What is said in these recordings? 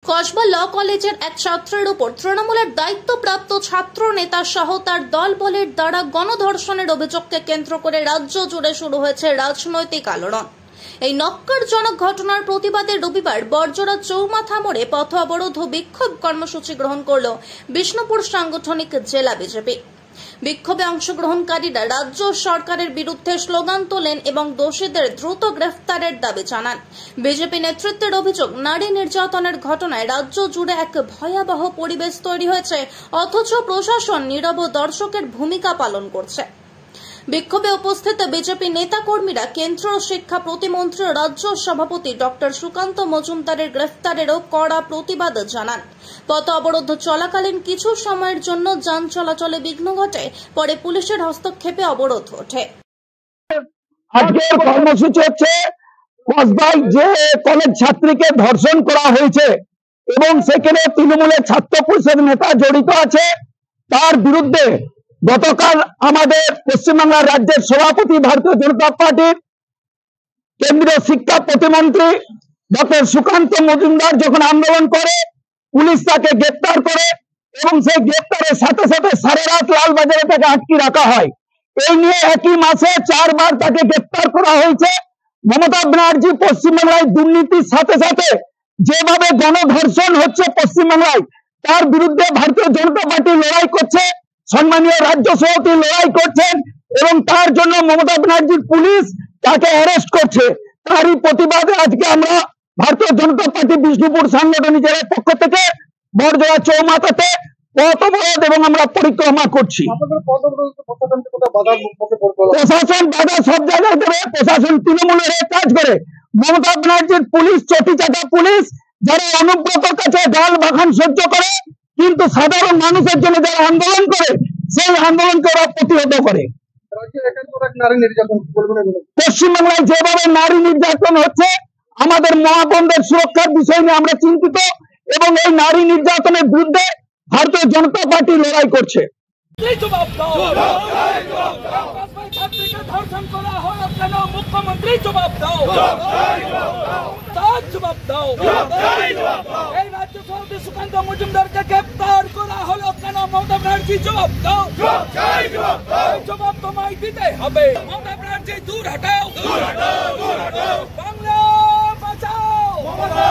কসবা ল কলেজের এক ছাত্রের উপর তৃণমূলের দায়িত্বপ্রাপ্ত ছাত্র নেতা সহ তার দলবলের দ্বারা গণধর্ষণের অভিযোগকে কেন্দ্র করে রাজ্য জুড়ে শুরু হয়েছে রাজনৈতিক আলোড়ন। এই নক্কারজনক ঘটনার প্রতিবাদে রবিবার বর্জরা চৌমাথা মোড়ে পথ অবরোধ ও বিক্ষোভ কর্মসূচি গ্রহণ করল বিষ্ণুপুর সাংগঠনিক জেলা বিজেপি। বিক্ষোভে অংশগ্রহণকারীরা রাজ্য সরকারের বিরুদ্ধে স্লোগান তোলেন এবং দোষীদের দ্রুত গ্রেফতারের দাবি জানান। বিজেপি নেতৃত্বের অভিযোগ, নারী নির্যাতনের ঘটনায় রাজ্য জুড়ে এক ভয়াবহ পরিবেশ তৈরি হয়েছে, অথচ প্রশাসন নীরব দর্শকের ভূমিকা পালন করছে। বিক্ষোভে উপস্থিত বিজেপি নেতাকর্মীরা কেন্দ্র শিক্ষা প্রতিমন্ত্রী রাজ্য সভাপতি ডক্টর সুকান্ত মজুমদারের গ্রেফতারেরও কড়া প্রতিবাদ জানান। পথ অবরোধ চলাকালীন কিছু সময়ের জন্য যান চলাচলে বিঘ্ন ঘটে, পরে পুলিশের হস্তক্ষেপে অবরোধ ওঠে। আজকের কর্মসূচি হচ্ছে কসবায় যে কলেজ ছাত্রীকে ধর্ষণ করা হয়েছে এবং সেখানে তৃণমূলের ছাত্র পরিষদ নেতা জড়িত আছে, তার বিরুদ্ধে গতকাল আমাদের পশ্চিমবাংলা রাজ্যের সভাপতি ভারতীয় জনতা পার্টির কেন্দ্রীয় শিক্ষা প্রতিমন্ত্রী ডক্টর সুকান্ত মজুমদার যখন আন্দোলন করে, পুলিশ তাকে গ্রেপ্তার করে এবং সেই গ্রেপ্তারের সাথে সাথে সারা রাত লালবাজারে তাকে আটকে রাখা হয়। এই নিয়ে একই মাসে 4 বার তাকে গ্রেপ্তার করা হয়েছে। মমতা ব্যানার্জি পশ্চিমবাংলায় দুর্নীতির সাথে সাথে যেভাবে গণধর্ষণ হচ্ছে পশ্চিমবাংলায়, তার বিরুদ্ধে ভারতীয় জনতা পার্টি লড়াই করছে, সম্মানীয় রাজ্য সভাপতি লড়াই করছেন এবং তার জন্য মমতা ব্যানার্জির পুলিশ তাকে অ্যারেস্ট করছে। তারই প্রতিবাদে আজকে আমরা ভারতীয় জনতা পার্টি বিষ্ণুপুর সাংগঠনিক জেলার পক্ষ থেকে বড়জোড়া চৌমাথাতে পথ অবরোধ এবং আমরা পরিক্রমা করছি। প্রশাসন বাধা সব জায়গায় দেবে, প্রশাসন তৃণমূলের কাজ করে। মমতা ব্যানার্জির পুলিশ চটি চাটা পুলিশ, যারা অনুব্রতর কাছে ডাল বাখান সহ্য করে, কিন্তু সাধারণ মানুষের জন্য যারা আন্দোলন করে সেই আন্দোলনকে ওরা প্রতিহত করে। পশ্চিমবাংলায় যেভাবে নারী নির্যাতন হচ্ছে, আমাদের মা বোনদের সুরক্ষার বিষয় নিয়ে আমরা চিন্তিত এবং এই নারী নির্যাতনের বিরুদ্ধে ভারতীয় জনতা পার্টি লড়াই করছে। মুখ্যমন্ত্রী জবাব দাও, জবাব দাও। এই রাজ্য সভাপতি সুকান্ত মজুমদারকে গ্রেপ্তার করা হলো কেন? মমতা ব্যানার্জি জবাব দাও, জবাব তোমায় দিতে হবে। মমতা ব্যানার্জি দূর হটাও, বাংলা বাঁচাও, বাংলা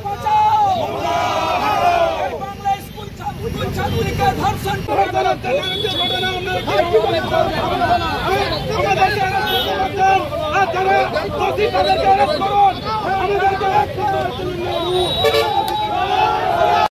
বাঁচাও। বাংলা স্কুল ছাত্রীকে ধর্ষণ করে